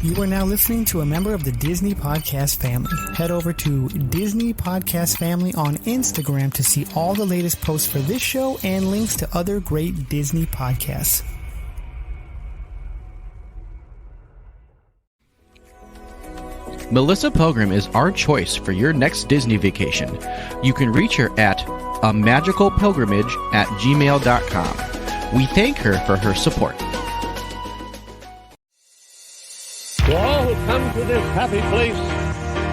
You are now listening to a member of the Disney Podcast family. Head over to Disney Podcast Family on Instagram to see all the latest posts for this show and links to other great Disney podcasts. Melissa Pilgrim is our choice for your next Disney vacation. You can reach her at amagicalpilgrimage@gmail.com. We thank her for her support. To all who come to this happy place,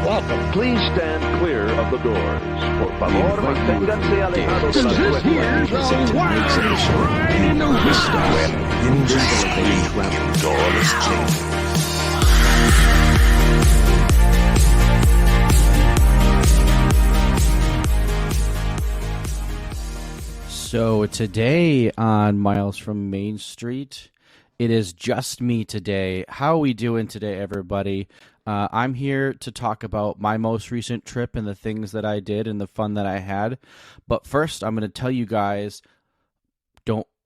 welcome. Please stand clear of the doors. Por favor, manténganse alejados de las puertas. So today on Miles from Main Street, it is just me today. How are we doing today, everybody? I'm here to talk about my most recent trip and the things that I did and the fun that I had. But first, I'm going to tell you guys,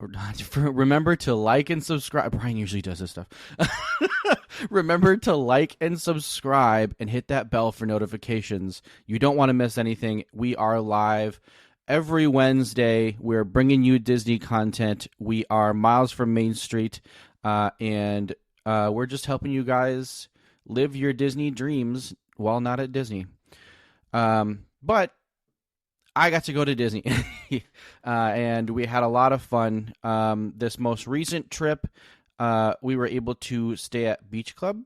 remember to like and subscribe. Brian usually does this stuff. Remember to like and subscribe and hit that bell for notifications. You don't want to miss anything. We are live every Wednesday. We're bringing you Disney content. We are Miles from Main Street, and we're just helping you guys live your Disney dreams while not at Disney. But I got to go to Disney, and we had a lot of fun. This most recent trip, we were able to stay at Beach Club,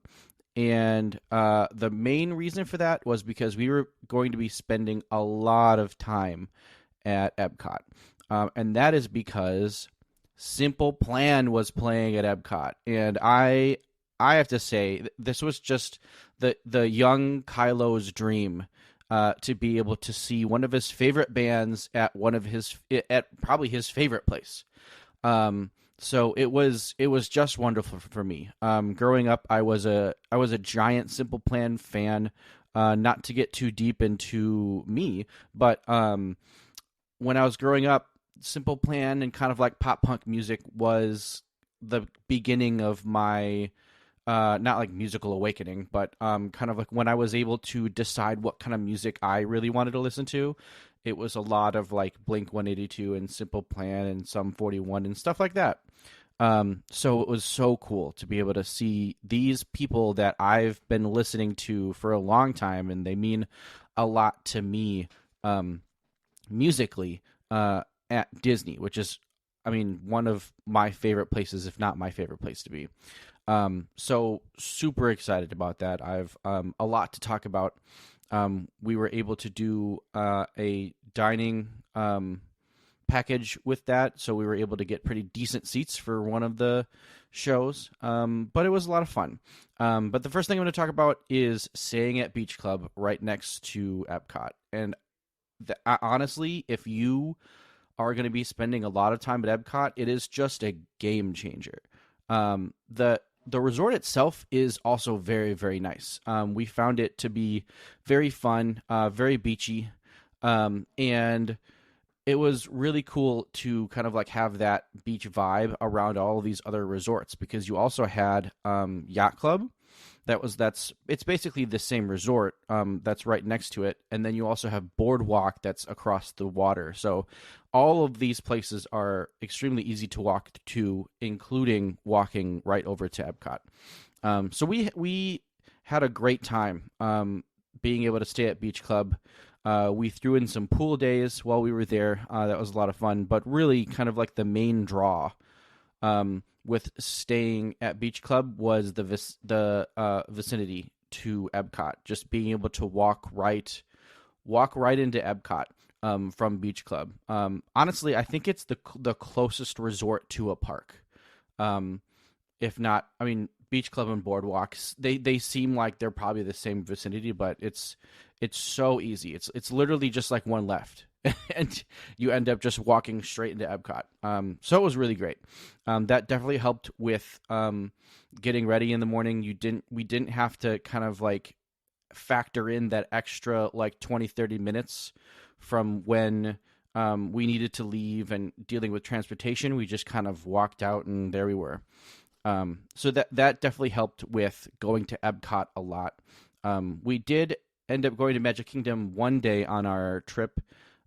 and the main reason for that was because we were going to be spending a lot of time at Epcot, and that is because Simple Plan was playing at Epcot, and I have to say this was just the young Kylo's dream, to be able to see one of his favorite bands at probably his favorite place. So it was just wonderful for me. Growing up, I was a giant Simple Plan fan. Not to get too deep into me, but when I was growing up, Simple Plan and kind of like pop punk music was the beginning of my, not like musical awakening, but kind of like when I was able to decide what kind of music I really wanted to listen to. It was a lot of like Blink-182 and Simple Plan and Sum 41 and stuff like that. So it was so cool to be able to see these people that I've been listening to for a long time, and they mean a lot to me, musically, at Disney, which is, one of my favorite places, if not my favorite place to be. So super excited about that. I've a lot to talk about. We were able to do a dining package with that, so we were able to get pretty decent seats for one of the shows. But it was a lot of fun. But the first thing I'm going to talk about is staying at Beach Club right next to Epcot. And honestly, if you are going to be spending a lot of time at Epcot, it is just a game changer. The resort itself is also very, very nice. We found it to be very fun, very beachy, and it was really cool to kind of like have that beach vibe around all of these other resorts, because you also had Yacht Club. It's basically the same resort that's right next to it, and then you also have Boardwalk that's across the water. So all of these places are extremely easy to walk to, including walking right over to Epcot. So we had a great time being able to stay at Beach Club. We threw in some pool days while we were there. That was a lot of fun, but really kind of like the main draw with staying at Beach Club was the vicinity to Epcot. Just being able to walk right into Epcot from Beach Club. Honestly, I think it's the closest resort to a park. If not, Beach Club and Boardwalks, they seem like they're probably the same vicinity, but it's so easy. It's literally just like one left, and you end up just walking straight into Epcot. So it was really great. That definitely helped with getting ready in the morning. We didn't have to kind of like factor in that extra like 20-30 minutes from when we needed to leave and dealing with transportation. We just kind of walked out and there we were. So that definitely helped with going to Epcot a lot. We did end up going to Magic Kingdom one day on our trip,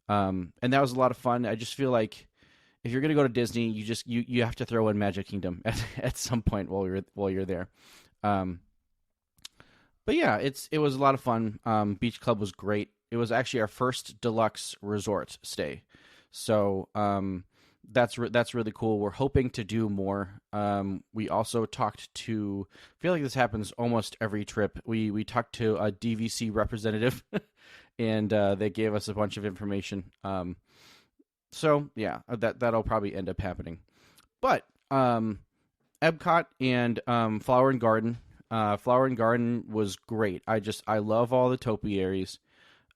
and that was a lot of fun. I just feel like if you're gonna go to Disney, you have to throw in Magic Kingdom at some point while you're there. But yeah, it was a lot of fun. Beach Club was great. It was actually our first deluxe resort stay, so that's really cool. We're hoping to do more. We also talked to. I feel like this happens almost every trip. We talked to a DVC representative, and they gave us a bunch of information. So yeah, that'll probably end up happening. But Epcot and Flower and Garden. Flower and Garden was great. I love all the topiaries,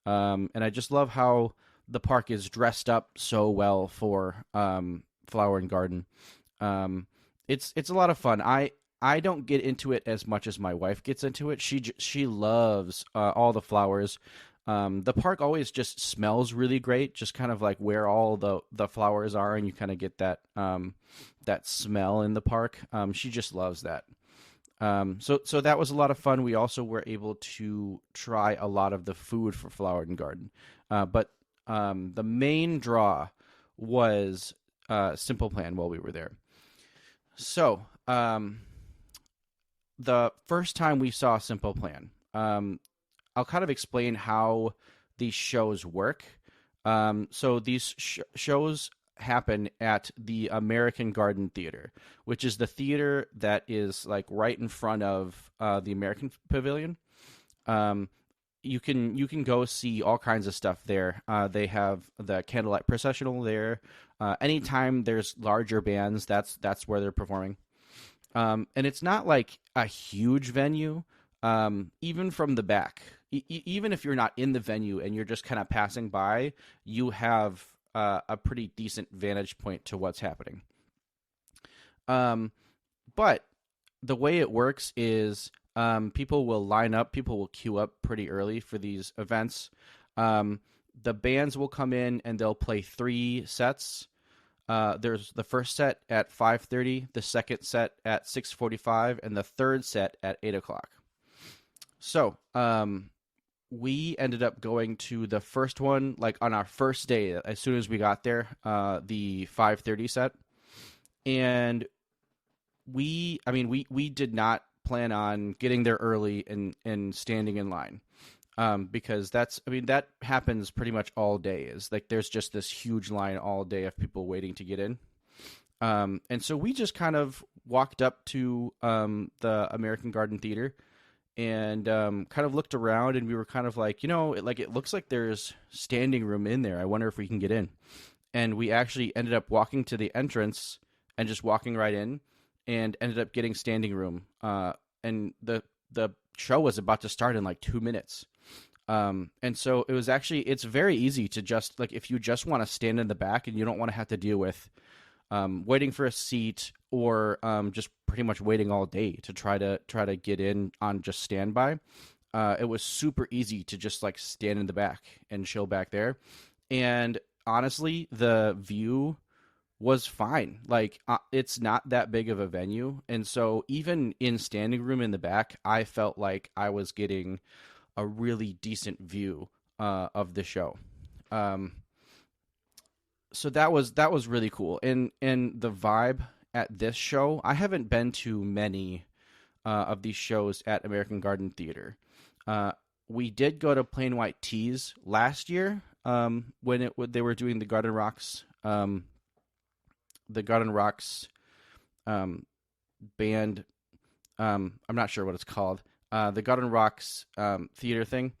and I just love how the park is dressed up so well for Flower and Garden. It's a lot of fun. I don't get into it as much as my wife gets into it. She loves all the flowers. The park always just smells really great, just kind of like where all the flowers are, and you kind of get that that smell in the park. She just loves that. So that was a lot of fun. We also were able to try a lot of the food for Flower and Garden, but the main draw was Simple Plan while we were there. So the first time we saw Simple Plan, I'll kind of explain how these shows work. So these shows happen at the American Garden Theater, which is the theater that is like right in front of the American Pavilion. You can go see all kinds of stuff there. They have the Candlelight Processional there. Anytime there's larger bands, that's where they're performing. And it's not like a huge venue. Even from the back, even if you're not in the venue and you're just kind of passing by, you have a pretty decent vantage point to what's happening. But the way it works is people will line up, people will queue up pretty early for these events. The bands will come in and they'll play 3 sets. There's the first set at 5:30, the second set at 6:45, and the third set at 8 o'clock. So, we ended up going to the first one, like on our first day, as soon as we got there, the 5:30 set. And we did not plan on getting there early and standing in line. Because that happens pretty much all day. Is like there's just this huge line all day of people waiting to get in. And so we just kind of walked up to the American Garden Theater and kind of looked around, and we were kind of like, it looks like there's standing room in there. I wonder if we can get in. And we actually ended up walking to the entrance and just walking right in, and ended up getting standing room. And the show was about to start in like 2 minutes. And so it's very easy to just, like, if you just want to stand in the back and you don't want to have to deal with waiting for a seat or just pretty much waiting all day to try to get in on just standby. It was super easy to just like stand in the back and chill back there. And honestly, the view was fine. Like it's not that big of a venue. And so even in standing room in the back, I felt like I was getting a really decent view of the show. So that was really cool. And the vibe at this show, I haven't been to many of these shows at American Garden Theater. We did go to Plain White Tees last year when they were doing the Garden Rocks band. I'm not sure what it's called. The Garden Rocks theater thing.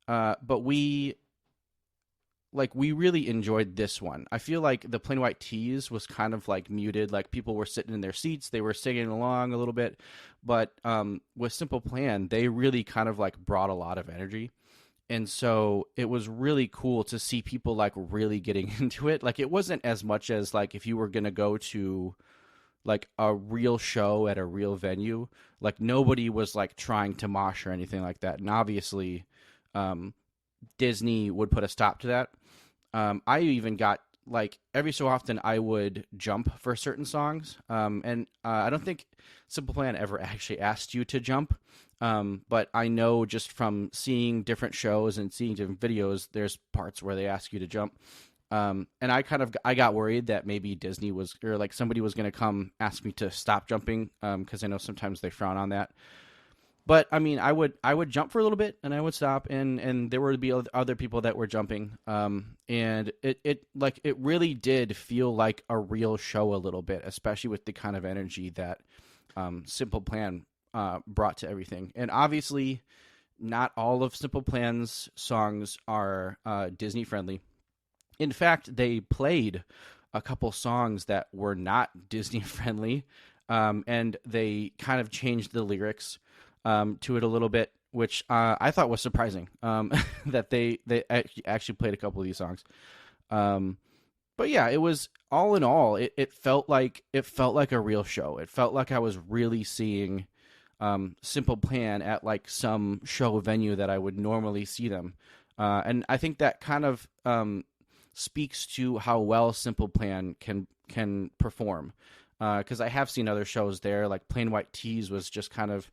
But we really enjoyed this one. I feel like the Plain White Tees was kind of like muted. Like people were sitting in their seats, they were singing along a little bit. But with Simple Plan, they really kind of like brought a lot of energy. And so it was really cool to see people like really getting into it. Like it wasn't as much as like if you were going to go to like a real show at a real venue, like nobody was like trying to mosh or anything like that. And obviously Disney would put a stop to that. I even got like every so often I would jump for certain songs. And I don't think Simple Plan ever actually asked you to jump. But I know just from seeing different shows and seeing different videos, there's parts where they ask you to jump. And I got worried that maybe Disney was, or like somebody was going to come ask me to stop jumping. Cause I know sometimes they frown on that. But I mean, I would jump for a little bit and I would stop, and there would be other people that were jumping. And it really did feel like a real show a little bit, especially with the kind of energy that Simple Plan brought to everything. And obviously, not all of Simple Plan's songs are Disney friendly. In fact, they played a couple songs that were not Disney friendly, and they kind of changed the lyrics to it a little bit, which I thought was surprising, that they actually played a couple of these songs. But yeah, it was all in all, it felt like a real show. It felt like I was really seeing Simple Plan at like some show venue that I would normally see them. And I think that kind of speaks to how well Simple Plan can perform. Because I have seen other shows there, like Plain White T's was just kind of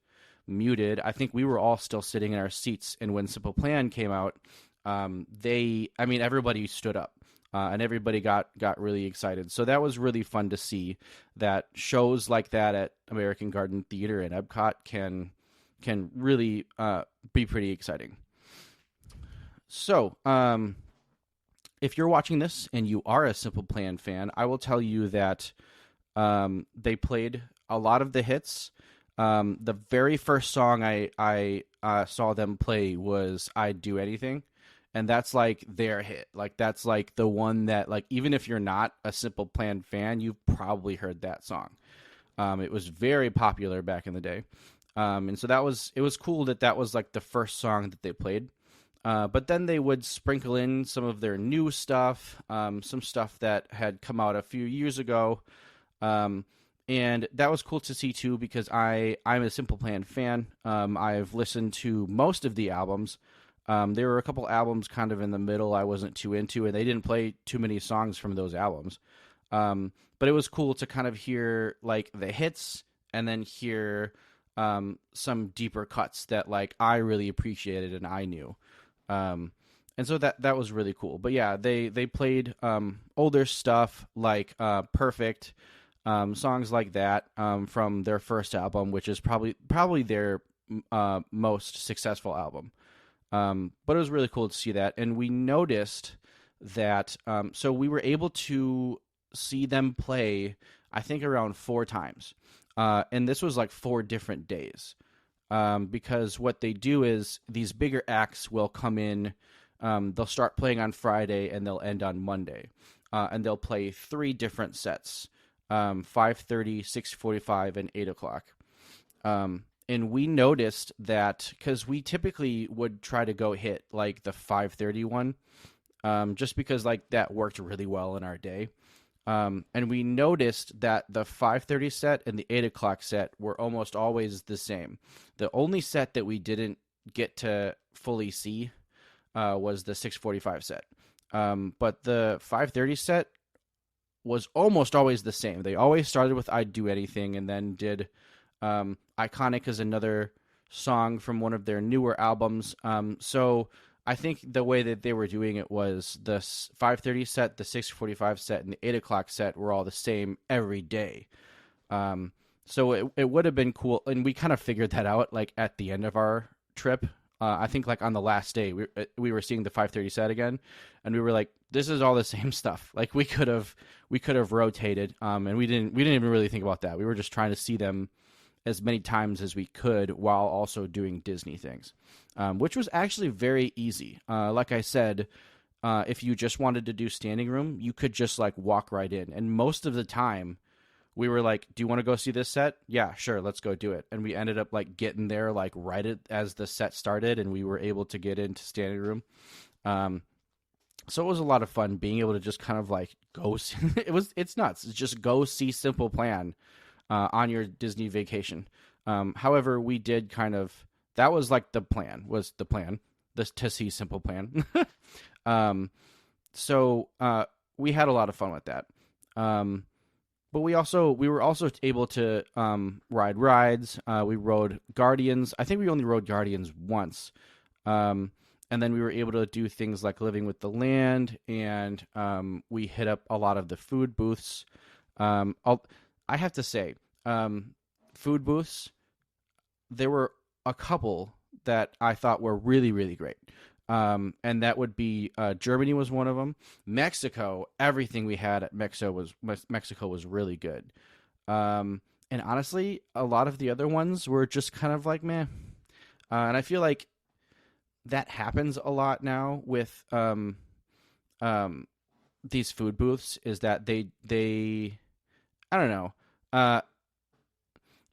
muted. I think we were all still sitting in our seats, and when Simple Plan came out, everybody stood up, and everybody got really excited. So that was really fun to see that shows like that at American Garden Theater and Epcot can really be pretty exciting. So, if you're watching this and you are a Simple Plan fan, I will tell you that they played a lot of the hits. The very first song I saw them play was "I'd Do Anything," and that's like their hit. Like that's like the one that, like, even if you're not a Simple Plan fan, you've probably heard that song. It was very popular back in the day, and so it was cool that was like the first song that they played. But then they would sprinkle in some of their new stuff, some stuff that had come out a few years ago. And that was cool to see too, because I'm a Simple Plan fan. I've listened to most of the albums. There were a couple albums kind of in the middle I wasn't too into, and they didn't play too many songs from those albums. But it was cool to kind of hear like the hits and then hear some deeper cuts that like I really appreciated and I knew. And so that was really cool. But yeah, they played older stuff like Perfect, songs like that from their first album, which is probably their most successful album. But it was really cool to see that. And we noticed that, so we were able to see them play, I think, around 4 times. And this was like 4 different days. Because what they do is these bigger acts will come in, they'll start playing on Friday and they'll end on Monday. And they'll play 3 different sets, 5:30, 6:45, and 8 o'clock. And we noticed that because we typically would try to go hit like the 5:30 one, just because like that worked really well in our day. And we noticed that the 5:30 set and the 8 o'clock set were almost always the same. The only set that we didn't get to fully see was the 6:45 set. But the 5:30 set was almost always the same. They always started with "I'd Do Anything" and then did "Iconic" as another song from one of their newer albums. So I think the way that they were doing it was the 5:30 set, the 6:45 set, and the 8 o'clock set were all the same every day. So it would have been cool, and we kind of figured that out like at the end of our trip. I think like on the last day we were seeing the 5:30 set again, and we were like, this is all the same stuff. Like we could have rotated, and we didn't even really think about that. We were just trying to see them as many times as we could while also doing Disney things, which was actually very easy. Like I said, if you just wanted to do standing room, you could just like walk right in. And most of the time we were like, do you want to go see this set? Yeah, sure. Let's go do it. And we ended up like getting there, like right as the set started, and we were able to get into standing room. So it was a lot of fun being able to just kind of like go see, it's nuts. It's just go see Simple Plan on your Disney vacation. However, we did kind of, that was like the plan, to see Simple Plan. So we had a lot of fun with that. But we were also able to ride rides. We rode Guardians. I think we only rode Guardians once. And then we were able to do things like Living with the Land, and we hit up a lot of the food booths. I have to say, food booths, there were a couple that I thought were really, really great. And that would be Germany was one of them. Mexico, everything we had at Mexico was really good. And honestly, a lot of the other ones were just kind of like meh. And I feel like that happens a lot now with these food booths, is that they I don't know,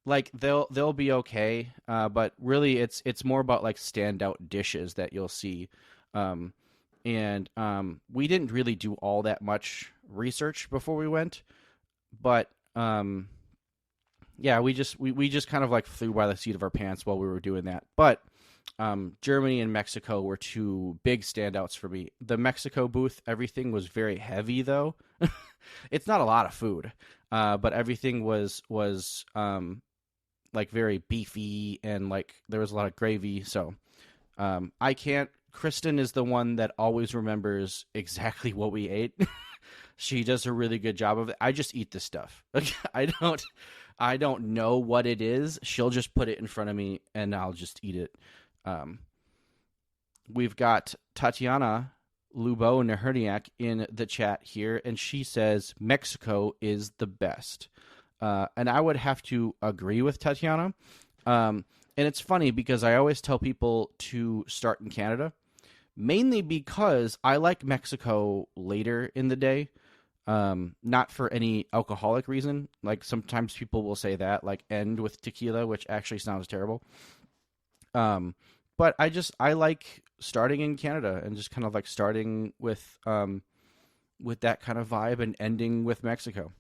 like they'll be okay, but really it's more about like standout dishes that you'll see, and we didn't really do all that much research before we went, but yeah, we just kind of like flew by the seat of our pants while we were doing that. But Germany and Mexico were two big standouts for me. The Mexico booth, everything was very heavy though. It's not a lot of food, but everything was like very beefy, and like there was a lot of gravy. So Kristen is the one that always remembers exactly what we ate. She does a really good job of it. I just eat this stuff. I don't know what it is. She'll just put it in front of me and I'll just eat it. We've got Tatiana Lubo Naherniak in the chat here, and she says Mexico is the best. And I would have to agree with Tatiana. And it's funny because I always tell people to start in Canada, mainly because I like Mexico later in the day. Not for any alcoholic reason. Like sometimes people will say that, like end with tequila, which actually sounds terrible. But I like starting in Canada and just kind of like starting with that kind of vibe and ending with Mexico.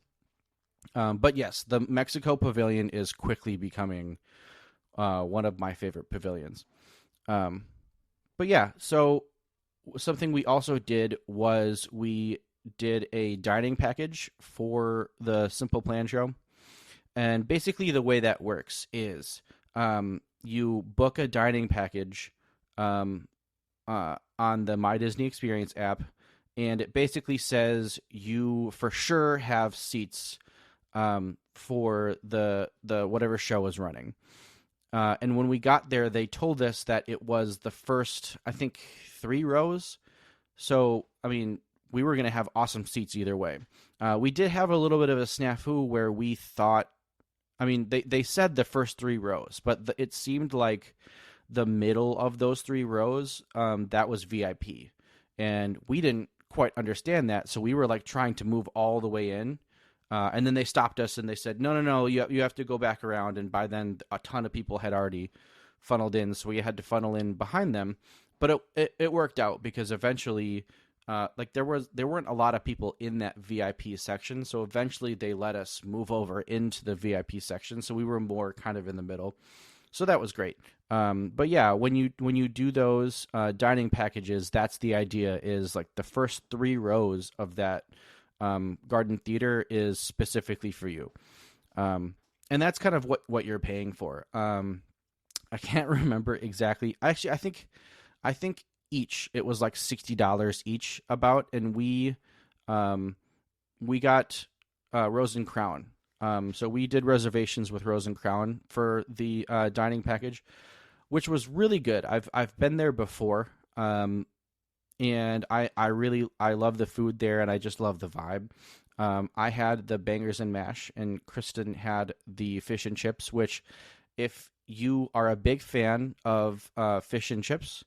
But yes, the Mexico pavilion is quickly becoming one of my favorite pavilions. But yeah, so something we also did was we did a dining package for the Simple Plan show. And basically the way that works is you book a dining package on the My Disney Experience app, and it basically says you for sure have seats for the whatever show is running. And when we got there, they told us that it was the first, I think, 3 rows. So, I mean, we were going to have awesome seats either way. We did have a little bit of a snafu where we thought, I mean, they said the first 3 rows, but it seemed like the middle of those 3 rows, that was VIP. And we didn't quite understand that, so we were like trying to move all the way in. And then they stopped us and they said, no, you have to go back around. And by then, a ton of people had already funneled in, so we had to funnel in behind them. But it worked out because eventually, like there weren't a lot of people in that VIP section, so eventually they let us move over into the VIP section, so we were more kind of in the middle. So that was great. But yeah, when you do those dining packages, that's the idea, is like the first 3 rows of that garden theater is specifically for you. And that's kind of what you're paying for. I can't remember exactly. Actually, I think each, it was like $60 each about, and we got Rose and Crown. So we did reservations with Rose and Crown for the dining package, which was really good. I've been there before, and I love the food there, and I just love the vibe. I had the bangers and mash, and Kristen had the fish and chips, which, if you are a big fan of fish and chips,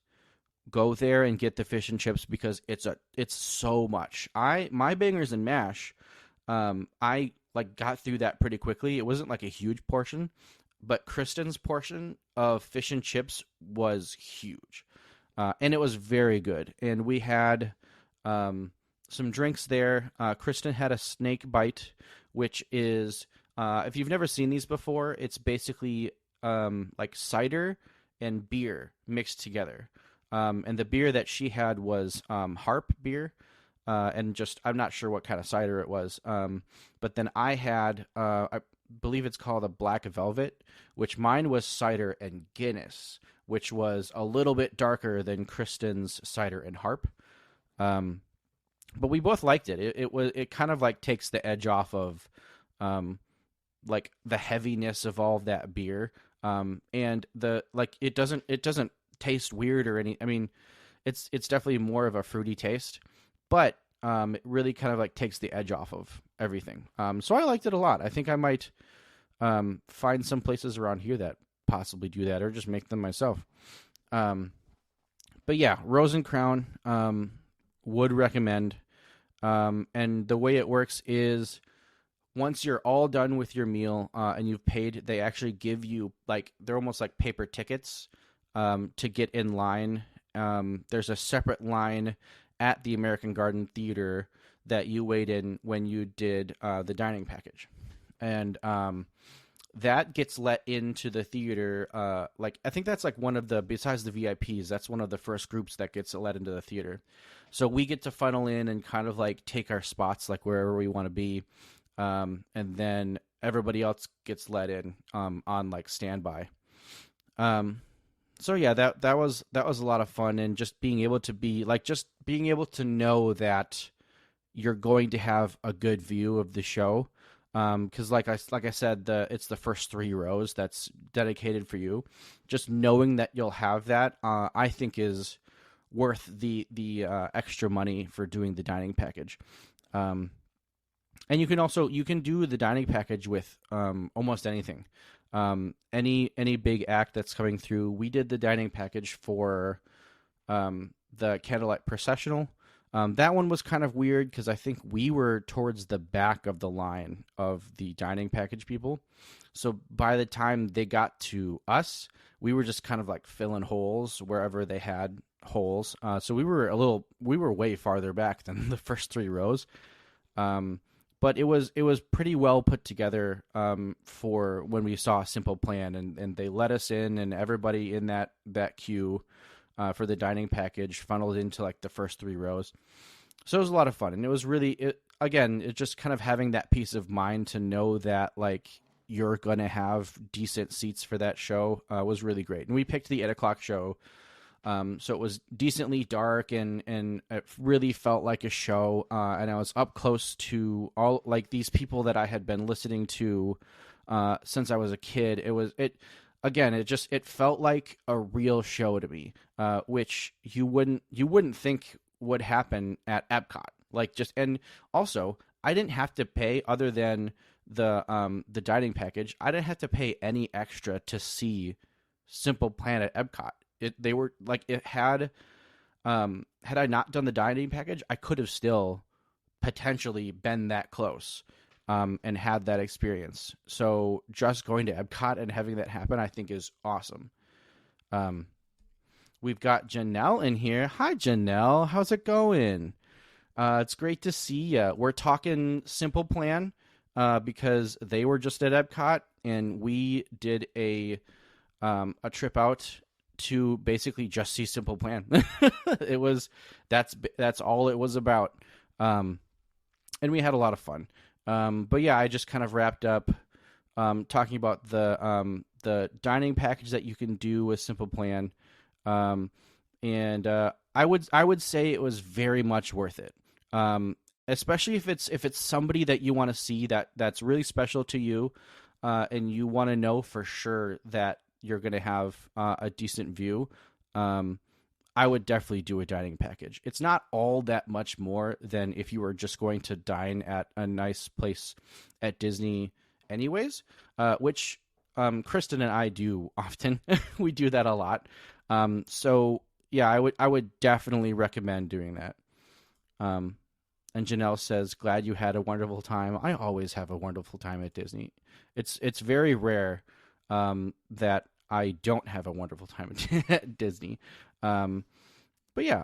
go there and get the fish and chips, because it's so much. My bangers and mash, I like got through that pretty quickly. It wasn't like a huge portion, but Kristen's portion of fish and chips was huge. And it was very good. And we had some drinks there. Kristen had a snake bite, which is, if you've never seen these before, it's basically like cider and beer mixed together. And the beer that she had was Harp beer. and just I'm not sure what kind of cider it was. But then I had I believe it's called a black velvet, which mine was cider and Guinness, which was a little bit darker than Kristen's cider and harp. But we both liked it. It kind of like takes the edge off of like the heaviness of all of that beer. And the like it doesn't taste weird or any. I mean, it's definitely more of a fruity taste, but it really kind of like takes the edge off of everything. So I liked it a lot. I think I might find some places around here that possibly do that, or just make them myself. But yeah, Rose and Crown, would recommend. And the way it works is once you're all done with your meal and you've paid, they actually give you like, they're almost like paper tickets to get in line. There's a separate line at the American Garden Theater that you wait in when you did the dining package. And that gets let into the theater. Like, I think that's like one of the, besides the VIPs, that's one of the first groups that gets let into the theater. So we get to funnel in and kind of like take our spots, like wherever we want to be. And then everybody else gets let in on like standby. So yeah, that was a lot of fun, and just being able to be like, just being able to know that you're going to have a good view of the show. Because like I said, it's the first 3 rows that's dedicated for you. Just knowing that you'll have that, I think is worth the extra money for doing the dining package. And you can do the dining package with almost anything. Any big act that's coming through. We did the dining package for the Candlelight Processional. That one was kind of weird because I think we were towards the back of the line of the dining package people. So by the time they got to us, we were just kind of like filling holes wherever they had holes. So we were way farther back than the first 3 rows. But it was pretty well put together for when we saw a Simple Plan, and they let us in, and everybody in that queue for the dining package funneled into like the first 3 rows. So it was a lot of fun, and it was really it's just kind of having that peace of mind to know that like you're gonna have decent seats for that show was really great. And we picked the 8:00 show. So it was decently dark, and it really felt like a show. And I was up close to all like these people that I had been listening to since I was a kid. It felt like a real show to me, which you wouldn't think would happen at Epcot. And also I didn't have to pay, other than the dining package. I didn't have to pay any extra to see Simple Plan at Epcot. Had I not done the dining package, I could have still potentially been that close and had that experience. So just going to Epcot and having that happen, I think, is awesome. We've got Janelle in here. Hi, Janelle. How's it going? It's great to see you. We're talking Simple Plan because they were just at Epcot, and we did a trip out to basically just see Simple Plan. That's all it was about. And we had a lot of fun. But yeah, I just kind of wrapped up talking about the dining package that you can do with Simple Plan. And I would say it was very much worth it. Especially if it's somebody that you want to see that's really special to you, and you want to know for sure that you're going to have a decent view. I would definitely do a dining package. It's not all that much more than if you were just going to dine at a nice place at Disney anyways, which Kristen and I do often. We do that a lot. So yeah, I would definitely recommend doing that. And Janelle says, glad you had a wonderful time. I always have a wonderful time at Disney. It's very rare that I don't have a wonderful time at Disney. But yeah,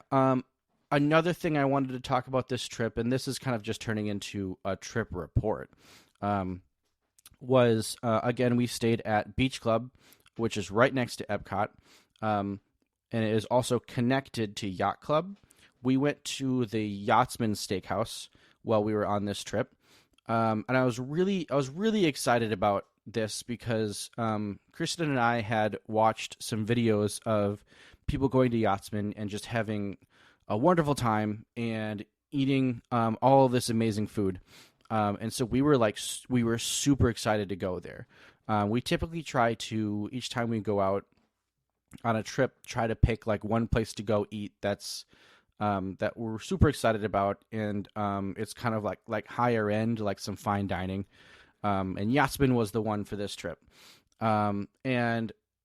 another thing I wanted to talk about this trip, and this is kind of just turning into a trip report, was, again, we stayed at Beach Club, which is right next to Epcot, and it is also connected to Yacht Club, we went to the Yachtsman Steakhouse while we were on this trip, and I was really excited about this because Kristen and I had watched some videos of people going to Yachtsman and just having a wonderful time and eating all of this amazing food. And so we were super excited to go there. We typically try to, each time we go out on a trip, try to pick like one place to go eat that's that we're super excited about, and it's kind of like higher end, like some fine dining. And Yachtsman was the one for this trip. And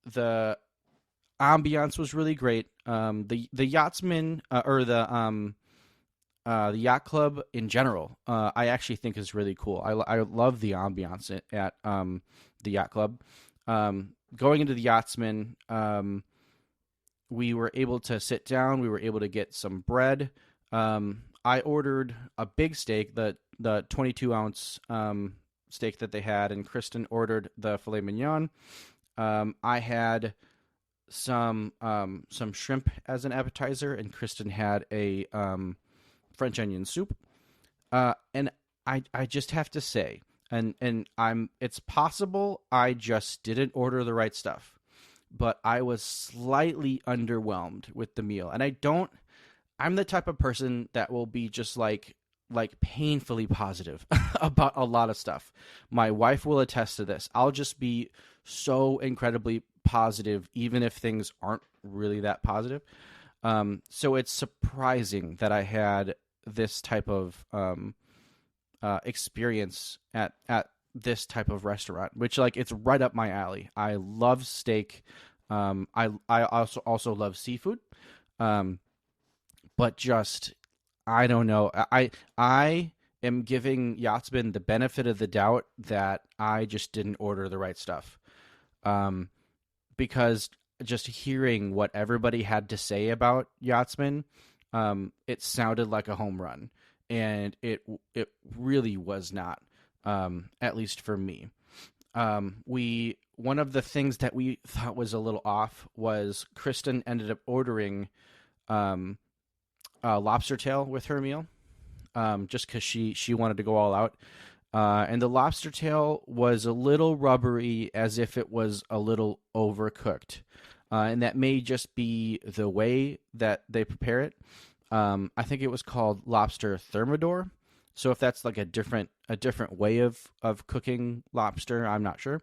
the ambiance was really great. The Yachtsman or the yacht club in general, I actually think is really cool. I love the ambiance at the yacht club. Going into the Yachtsman, we were able to sit down. We were able to get some bread. I ordered a big steak, the 22-ounce steak that they had, and Kristen ordered the filet mignon. I had some shrimp as an appetizer, and Kristen had a French onion soup. And I just have to say, and it's possible I just didn't order the right stuff, but I was slightly underwhelmed with the meal. And I'm the type of person that will be just like painfully positive about a lot of stuff. My wife will attest to this. I'll just be so incredibly positive, even if things aren't really that positive. So it's surprising that I had this type of experience at this type of restaurant, which like it's right up my alley. I love steak. I also love seafood. But just I don't know. I am giving Yachtsman the benefit of the doubt that I just didn't order the right stuff. Because just hearing what everybody had to say about Yachtsman, it sounded like a home run, and it really was not, at least for me. One of the things that we thought was a little off was Kristen ended up ordering lobster tail with her meal, just because she wanted to go all out. And the lobster tail was a little rubbery, as if it was a little overcooked. And that may just be the way that they prepare it. I think it was called lobster thermidor. So if that's like a different way of cooking lobster, I'm not sure.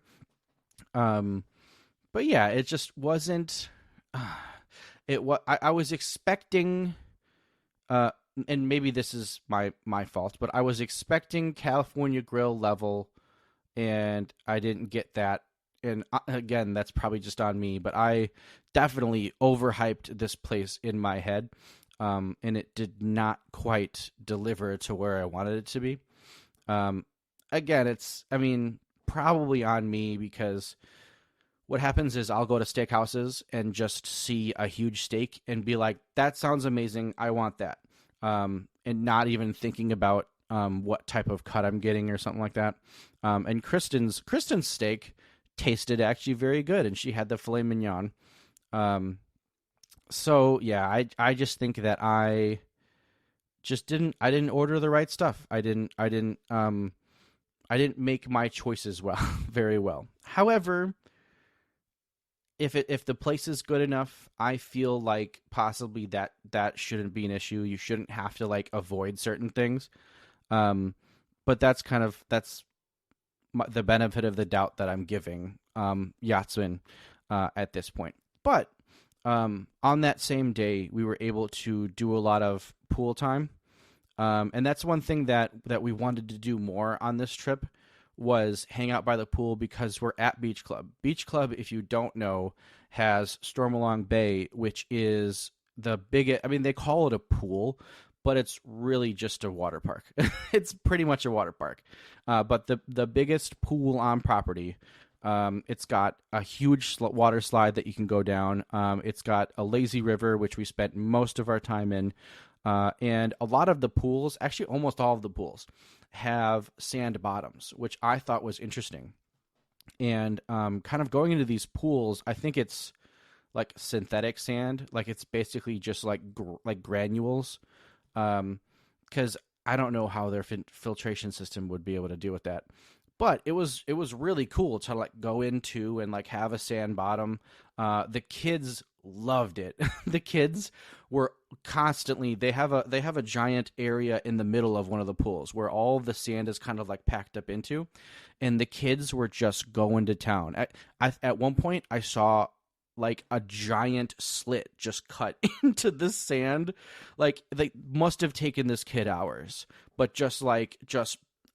But yeah, it just wasn't. I was expecting, and maybe this is my fault, but I was expecting California Grill level, and I didn't get that. And again, that's probably just on me, but I definitely overhyped this place in my head, and it did not quite deliver to where I wanted it to be. Again, it's probably on me, because what happens is I'll go to steakhouses and just see a huge steak and be like, that sounds amazing, I want that. And not even thinking about what type of cut I'm getting or something like that. And Kristen's steak tasted actually very good, and she had the filet mignon. So yeah, I just think that I didn't order the right stuff. I didn't make my choices very well. However, if the place is good enough, I feel like possibly that shouldn't be an issue. You shouldn't have to like avoid certain things. But that's the benefit of the doubt that I'm giving Yachtsman at this point. But on that same day, we were able to do a lot of pool time. And that's one thing that we wanted to do more on this trip, was hang out by the pool, because we're at Beach Club. Beach Club, if you don't know, has Stormalong Bay, which is the biggest. They call it a pool, but it's really just a water park. It's pretty much a water park. But the biggest pool on property. It's got a huge water slide that you can go down. It's got a lazy river, which we spent most of our time in. And a lot of the pools, actually almost all of the pools, have sand bottoms, which I thought was interesting. And kind of going into these pools, I think it's like synthetic sand. Like it's basically just like like granules. Because I don't know how their filtration system would be able to deal with that. But it was really cool to like go into and like have a sand bottom. The kids loved it. The kids were constantly, they have a giant area in the middle of one of the pools where all of the sand is kind of like packed up into, and the kids were just going to town. At one point I saw like a giant slit just cut into the sand. Like they must have taken this kid hours, but just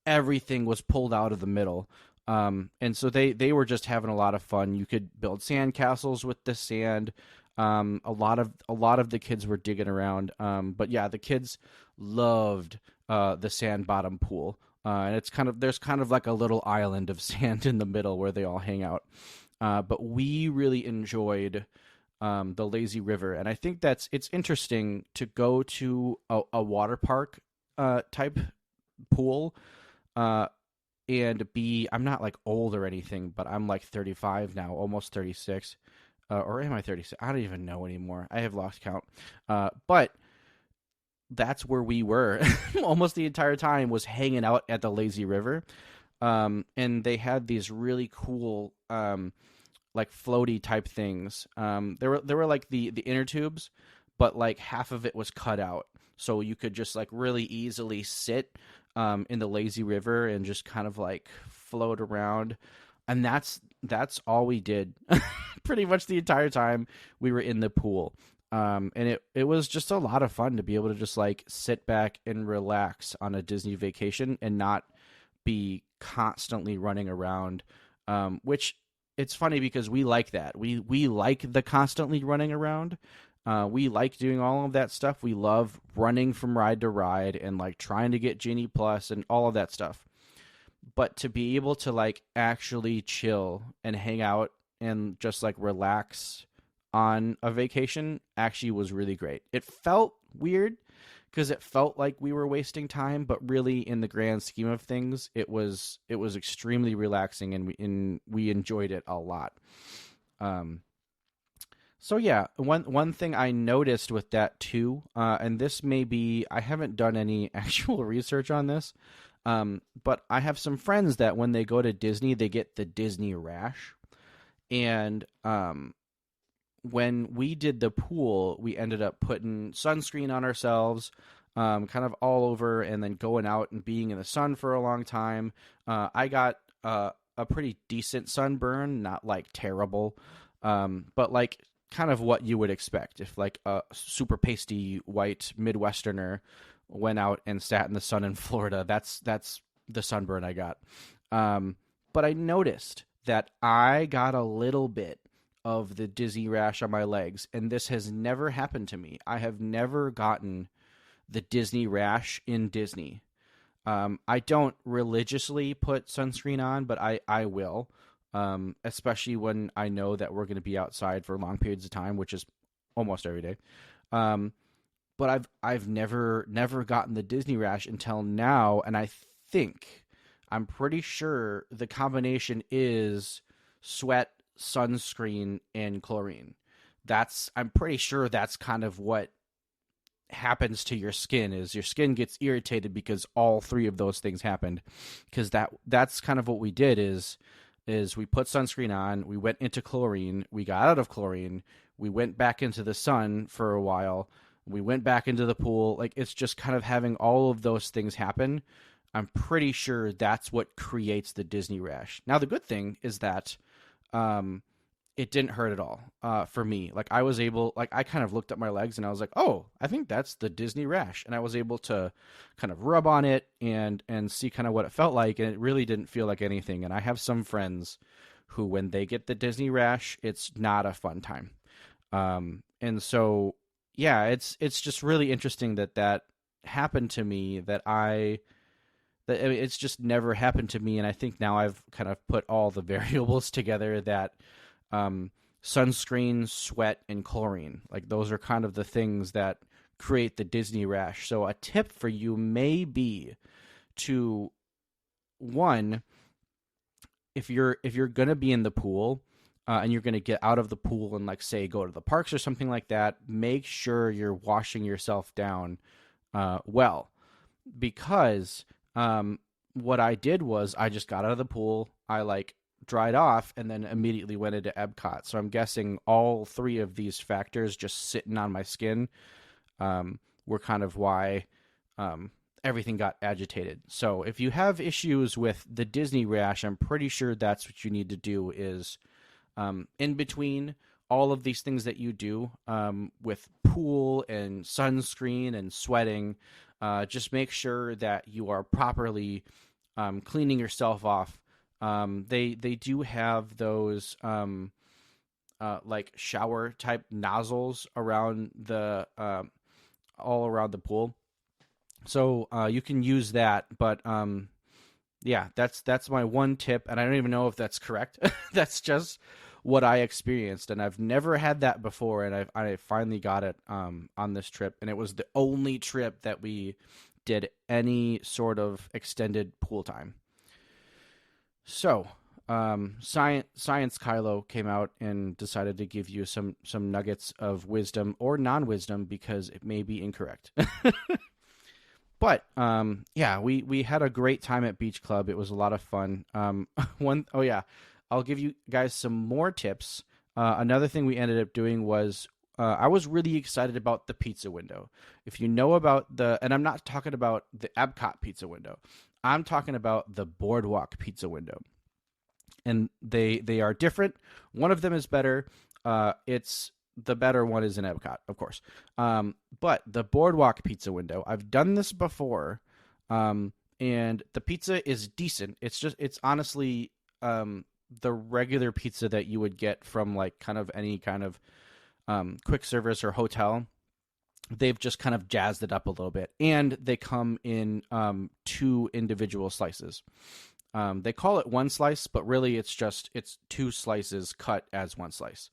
everything was pulled out of the middle. And so they were just having a lot of fun. You could build sand castles with the sand. A lot of the kids were digging around. But yeah, the kids loved the sand bottom pool. And there's kind of like a little island of sand in the middle where they all hang out. But we really enjoyed the lazy river, and I think it's interesting to go to a water park type pool. And I'm not like old or anything, but I'm like 35 now, almost 36. Or am I 36? I don't even know anymore. I have lost count. But that's where we were almost the entire time, was hanging out at the lazy river. And they had these really cool, like floaty type things. There were like the inner tubes, but like half of it was cut out. So you could just like really easily sit in the lazy river and just kind of like float around. And that's all we did pretty much the entire time we were in the pool. And it was just a lot of fun to be able to just like sit back and relax on a Disney vacation and not be constantly running around, which it's funny because we like that. We like the constantly running around. We like doing all of that stuff. We love running from ride to ride and like trying to get Genie Plus and all of that stuff. But to be able to like actually chill and hang out and just like relax on a vacation actually was really great. It felt weird because it felt like we were wasting time, but really in the grand scheme of things, it was extremely relaxing, and we enjoyed it a lot. So yeah, one thing I noticed with that too, and this may be, I haven't done any actual research on this, but I have some friends that when they go to Disney, they get the Disney rash. And when we did the pool, we ended up putting sunscreen on ourselves, kind of all over, and then going out and being in the sun for a long time. I got a pretty decent sunburn, not like terrible, but like kind of what you would expect if like a super pasty white Midwesterner went out and sat in the sun in Florida. That's the sunburn I got. But I noticed that I got a little bit of the Disney rash on my legs, and this has never happened to me. I have never gotten the Disney rash in Disney. I don't religiously put sunscreen on, but I will. Especially when I know that we're going to be outside for long periods of time, which is almost every day. But I've never gotten the Disney rash until now, and I'm pretty sure the combination is sweat, sunscreen, and chlorine. I'm pretty sure that's kind of what happens to your skin, is your skin gets irritated because all three of those things happened. Because that's kind of what we did is we put sunscreen on, we went into chlorine, we got out of chlorine, we went back into the sun for a while, we went back into the pool. Like, it's just kind of having all of those things happen. I'm pretty sure that's what creates the Disney rash. Now, the good thing is that it didn't hurt at all for me. Like, I kind of looked at my legs and I was like, oh, I think that's the Disney rash. And I was able to kind of rub on it and see kind of what it felt like. And it really didn't feel like anything. And I have some friends who, when they get the Disney rash, it's not a fun time. And so, yeah, it's just really interesting that happened to me, it's just never happened to me. And I think now I've kind of put all the variables together that sunscreen, sweat, and chlorine, like those are kind of the things that create the Disney rash. So a tip for you may be to, one, if you're going to be in the pool, and you're going to get out of the pool and, like, say, go to the parks or something like that, make sure you're washing yourself down well. Because what I did was I just got out of the pool, I, like, dried off, and then immediately went into Epcot. So I'm guessing all three of these factors just sitting on my skin were kind of why everything got agitated. So if you have issues with the Disney rash, I'm pretty sure that's what you need to do is in between all of these things that you do with pool and sunscreen and sweating, just make sure that you are properly cleaning yourself off. They do have those like shower type nozzles around the all around the pool, so you can use that. But yeah, that's my one tip, and I don't even know if that's correct. That's just what I experienced, and I've never had that before, and I finally got it on this trip, and it was the only trip that we did any sort of extended pool time. So, Science Kylo came out and decided to give you some nuggets of wisdom or non-wisdom because it may be incorrect. But yeah, we had a great time at Beach Club. It was a lot of fun. I'll give you guys some more tips. Another thing we ended up doing was I was really excited about the pizza window. If you know about and I'm not talking about the Epcot pizza window, I'm talking about the Boardwalk pizza window. And they are different. One of them is better. It's the better one is in Epcot, of course. But the Boardwalk pizza window, I've done this before, and the pizza is decent. It's honestly the regular pizza that you would get from, like, kind of any kind of quick service or hotel. They've just kind of jazzed it up a little bit, and they come in 2 individual slices. They call it one slice, but really it's 2 slices cut as one slice.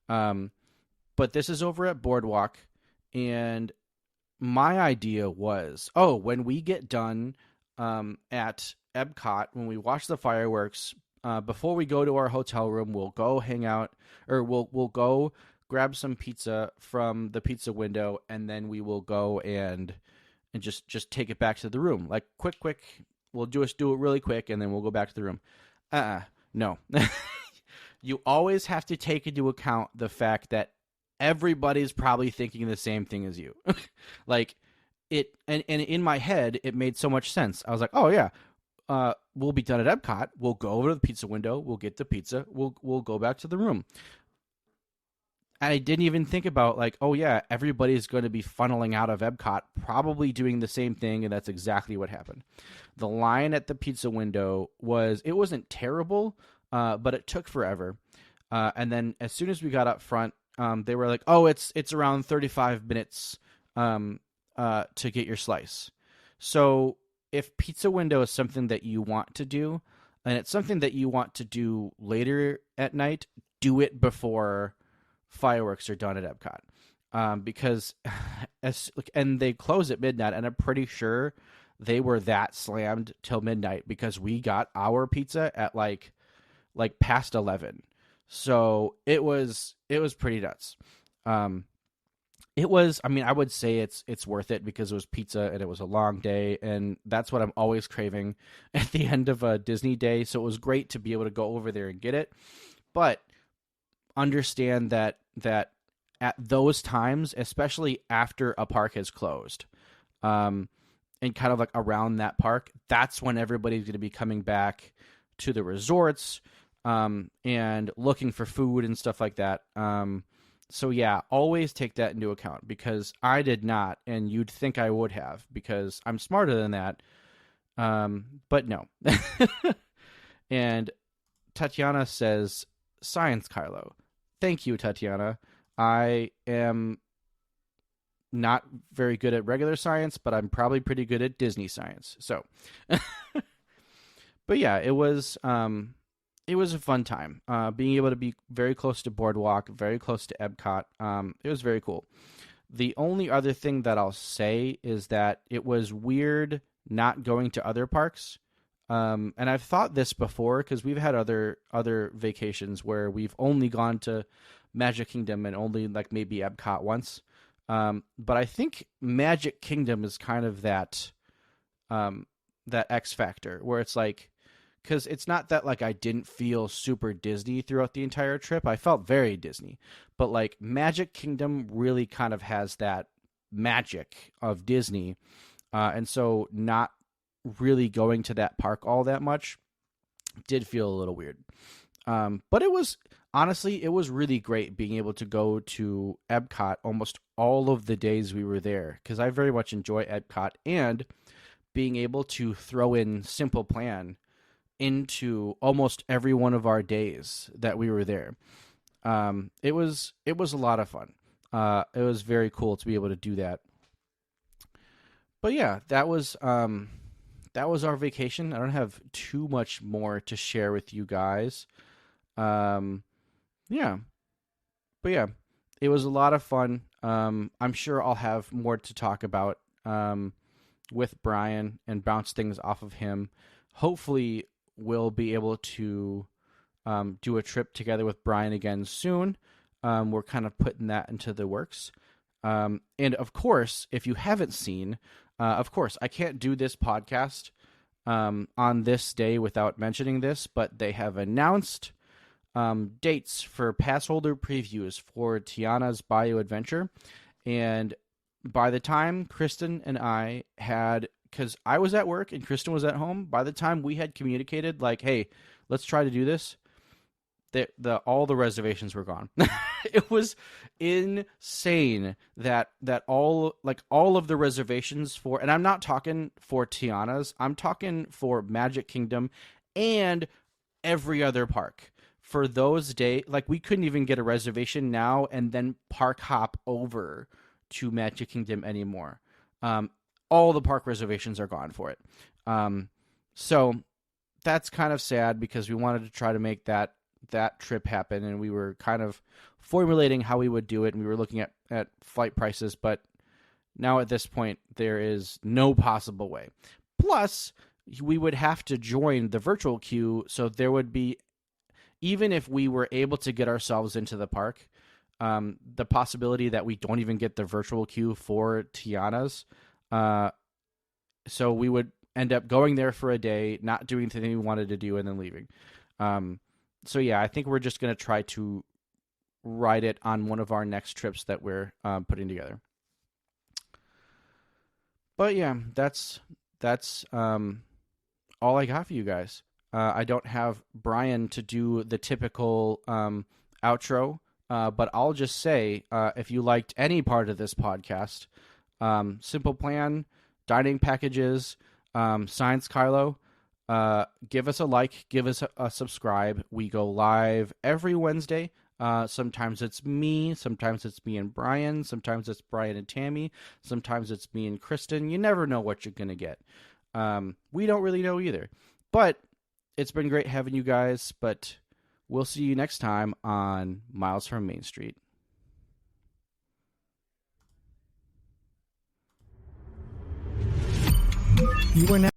But this is over at Boardwalk, and my idea was, when we get done at Epcot, when we watch the fireworks, before we go to our hotel room, we'll go hang out, or we'll go grab some pizza from the pizza window, and then we will go and just take it back to the room. Like, quick. We'll just do it really quick, and then we'll go back to the room. No. You always have to take into account the fact that everybody's probably thinking the same thing as you. Like, and in my head, it made so much sense. I was like, oh, yeah, we'll be done at Epcot. We'll go over to the pizza window. We'll get the pizza. We'll go back to the room. And I didn't even think about, like, oh, yeah, everybody's going to be funneling out of Epcot, probably doing the same thing, and that's exactly what happened. The line at the pizza window wasn't terrible, but it took forever. And then as soon as we got up front, they were like, oh, it's around 35 minutes to get your slice. So if pizza window is something that you want to do, and it's something that you want to do later at night, do it before fireworks are done at Epcot, because and they close at midnight, and I'm pretty sure they were that slammed till midnight because we got our pizza at like past 11. So it was pretty nuts. It was, I mean, I would say it's worth it because it was pizza and it was a long day, and that's what I'm always craving at the end of a Disney day. So it was great to be able to go over there and get it. But understand that at those times, especially after a park has closed, and kind of like around that park, that's when everybody's going to be coming back to the resorts, and looking for food and stuff like that. So yeah, always take that into account, because I did not, and you'd think I would have, because I'm smarter than that. But no. And Tatiana says, Science Kylo. Thank you, Tatiana. I am not very good at regular science, but I'm probably pretty good at Disney science. So, but yeah, it was a fun time. Being able to be very close to Boardwalk, very close to Epcot. It was very cool. The only other thing that I'll say is that it was weird not going to other parks. And I've thought this before because we've had other vacations where we've only gone to Magic Kingdom and only like maybe Epcot once. But I think Magic Kingdom is kind of that X factor where it's like, because it's not that like I didn't feel super Disney throughout the entire trip. I felt very Disney, but like Magic Kingdom really kind of has that magic of Disney. And so not really going to that park all that much did feel a little weird. But it was really great being able to go to Epcot almost all of the days we were there, because I very much enjoy Epcot, and being able to throw in Simple Plan into almost every one of our days that we were there. It was a lot of fun. It was very cool to be able to do that. But yeah, that was our vacation. I don't have too much more to share with you guys. Yeah. But yeah, it was a lot of fun. I'm sure I'll have more to talk about with Brian and bounce things off of him. Hopefully we'll be able to do a trip together with Brian again soon. We're kind of putting that into the works. And of course, if you haven't seen, of course, I can't do this podcast on this day without mentioning this, but they have announced dates for pass holder previews for Tiana's Bayou Adventure. And by the time Kristen and I had, because I was at work and Kristen was at home, by the time we had communicated, like, hey, let's try to do this, all the reservations were gone. It was insane that all of the reservations for, and I'm not talking for Tiana's, I'm talking for Magic Kingdom and every other park. For those days, like, we couldn't even get a reservation now and then park hop over to Magic Kingdom anymore. All the park reservations are gone for it. So that's kind of sad, because we wanted to try to make that trip happen, and we were kind of formulating how we would do it, and we were looking at flight prices, but now at this point there is no possible way. Plus, we would have to join the virtual queue, so there would be, even if we were able to get ourselves into the park, the possibility that we don't even get the virtual queue for Tiana's. So we would end up going there for a day, not doing the thing we wanted to do, and then leaving. So yeah, I think we're just going to try to ride it on one of our next trips that we're putting together. But yeah, that's all I got for you guys. I don't have Brian to do the typical outro, but I'll just say, if you liked any part of this podcast, Simple Plan, dining packages, Science Kylo, give us a like, give us a subscribe. We go live every Wednesday. Sometimes it's me and Brian, sometimes it's Brian and Tammy, sometimes it's me and Kristen. You never know what you're going to get. We don't really know either. But it's been great having you guys, but we'll see you next time on Miles from Main Street. You are now